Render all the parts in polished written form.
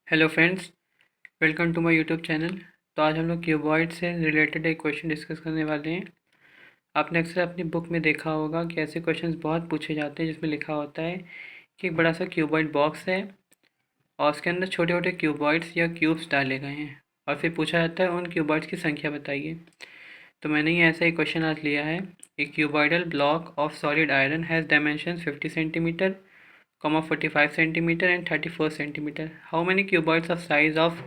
Hello friends, welcome to my YouTube channel. तो आज हम लोग क्यूबॉइड से रिलेटेड एक क्वेश्चन डिस्कस करने वाले हैं। आपने अक्सर अपनी बुक में देखा होगा कि ऐसे क्वेश्चंस बहुत पूछे जाते हैं जिसमें लिखा होता है कि एक बड़ा सा क्यूबॉइड बॉक्स है और उसके अंदर छोटे छोटे क्यूबॉइड्स या क्यूब्स डाले गए हैं और फिर पूछा जाता है उन क्यूबॉइड्स की संख्या बताइए। तो मैंने ये ऐसा ही क्वेश्चन आज लिया है। A cuboidal block of solid iron has dimension 50 centimetre, 45 centimeter and 34 centimeter. How many cuboids of size of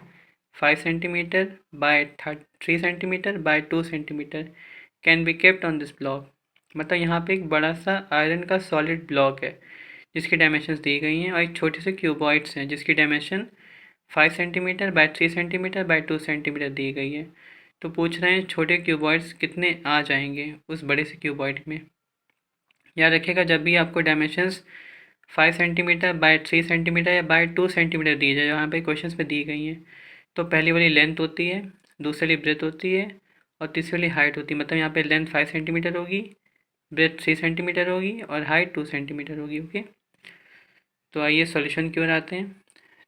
5 centimeter by 3 centimeter by 2 centimeter can be kept on this block? मतलब यहाँ पे एक बड़ा सा आयरन का सॉलिड ब्लॉक है जिसकी dimensions दी गई हैं और एक छोटे से क्यूबॉइड्स हैं जिसकी dimension 5 centimetre by 3 centimetre by 2 centimetre दी गई है। तो पूछ रहे हैं छोटे क्यूबॉइड्स कितने आ जाएंगे उस बड़े से क्यूबॉइड में। याद रखिएगा जब भी आपको डायमेंशंस 5 सेंटीमीटर बाय 3 सेंटीमीटर या बाय 2 सेंटीमीटर दी जाए यहाँ पे क्वेश्चंस पे दी गई हैं, तो पहली वाली लेंथ होती है, दूसरी वाली ब्रेथ होती है और तीसरी वाली हाइट होती है। मतलब यहाँ पे लेंथ 5 सेंटीमीटर होगी, ब्रेथ 3 सेंटीमीटर होगी और हाइट 2 सेंटीमीटर होगी। ओके, तो आइए सॉल्यूशन की ओर आते हैं।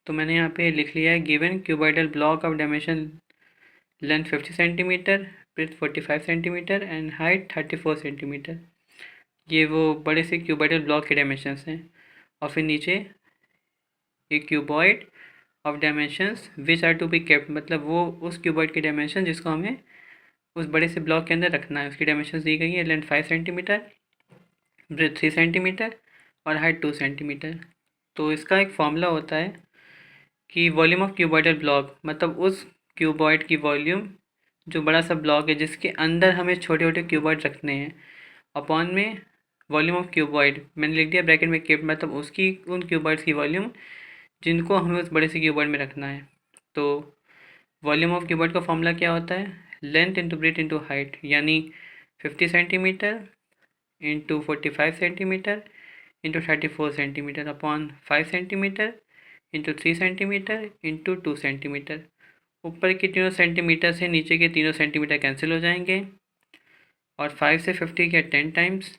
तो मैंने यहाँ पे लिख लिया है given cuboidal block of dimension length 50 centimetre, breadth 45 centimetre and height 34 centimetre. ये वो बड़े से क्यूबॉइडल ब्लॉक के डायमेंशंस हैं। और फिर नीचे एक cuboid of dimensions which are to be kept, मतलब वो उस क्यूबॉइड की डायमेंशन जिसको हमें उस बड़े से ब्लॉक के अंदर रखना है। उसकी डायमेंशंस दी गई है, लेंथ 5 सेंटीमीटर, ब्रेथ 3 सेंटीमीटर और हाइट 2 सेंटीमीटर। तो इसका एक फॉर्मूला होता है कि वॉल्यूम ऑफ क्यूबॉइडल ब्लॉक, मतलब उस क्यूबॉइड की वॉल्यूम जो बड़ा सा ब्लॉक है जिसके अंदर हमें छोटे छोटे क्यूबॉइड रखने हैं, अपॉन में वॉल्यूम ऑफ क्यूबॉइड मैंने लिख दिया ब्रैकेट में केप्ट, मतलब उसकी उन क्यूबॉइड्स की वॉल्यूम जिनको हमें उस बड़े से क्यूबॉइड में रखना है। तो वॉल्यूम ऑफ क्यूबॉइड का फॉर्मूला क्या होता है, length into breadth into height, यानी 50 centimetre into 45 centimetre into 34 centimetre upon 5 centimetre into 3 centimetre into 2 centimetre. ऊपर के तीनों सेंटीमीटर से नीचे के तीनों सेंटीमीटर कैंसिल हो जाएंगे और 5 से 50 गया 10 टाइम्स,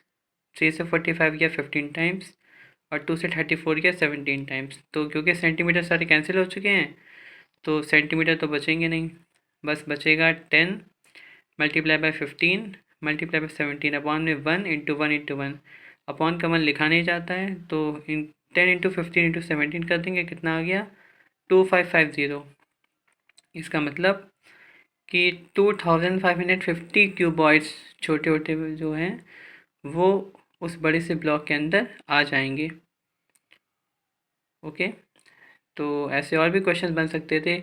3 से 45 गया 15 टाइम्स और 2 से 34 गया 17 टाइम्स। तो क्योंकि सेंटीमीटर सारे कैंसिल हो चुके हैं तो सेंटीमीटर तो बचेंगे नहीं, बस बचेगा 10 multiply by 15 multiply by 17 upon में 1 इंटू 1 इंटू 1। अपॉन का 1 लिखा नहीं जाता है तो 10 इंटू 15 इंटू 17 कर देंगे, कितना आ गया 2550। इसका मतलब कि 2550 क्यूबॉइड्स छोटे छोटे जो हैं वो उस बड़े से ब्लॉक के अंदर आ जाएंगे। ओके, तो ऐसे और भी क्वेश्चंस बन सकते थे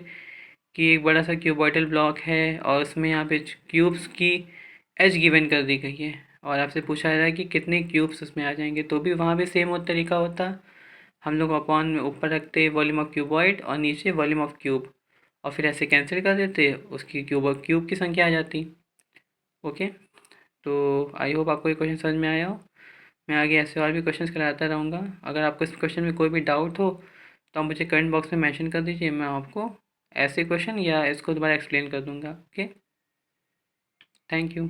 कि एक बड़ा सा क्यूबॉइडल ब्लॉक है और उसमें यहाँ पे क्यूब्स की एज गिवन कर दी गई है और आपसे पूछा जा रहा है कि कितने क्यूब्स उसमें आ जाएंगे, तो भी वहाँ भी सेम वो तरीका होता। हम लोग अपॉन में ऊपर रखते वॉल्यूम ऑफ क्यूबॉइड और नीचे वॉल्यूम ऑफ क्यूब और फिर ऐसे कैंसिल कर देते, उसकी क्यूब की संख्या आ जाती। ओके, तो आई होप आपको ये क्वेश्चन समझ में आया हो। मैं आगे ऐसे और भी क्वेश्चंस कराता रहूँगा। अगर आपको इस क्वेश्चन में कोई भी डाउट हो तो आप मुझे कमेंट बॉक्स में मेंशन कर दीजिए, मैं आपको ऐसे क्वेश्चन या इसको दोबारा एक्सप्लेन कर दूँगा। Okay, thank you.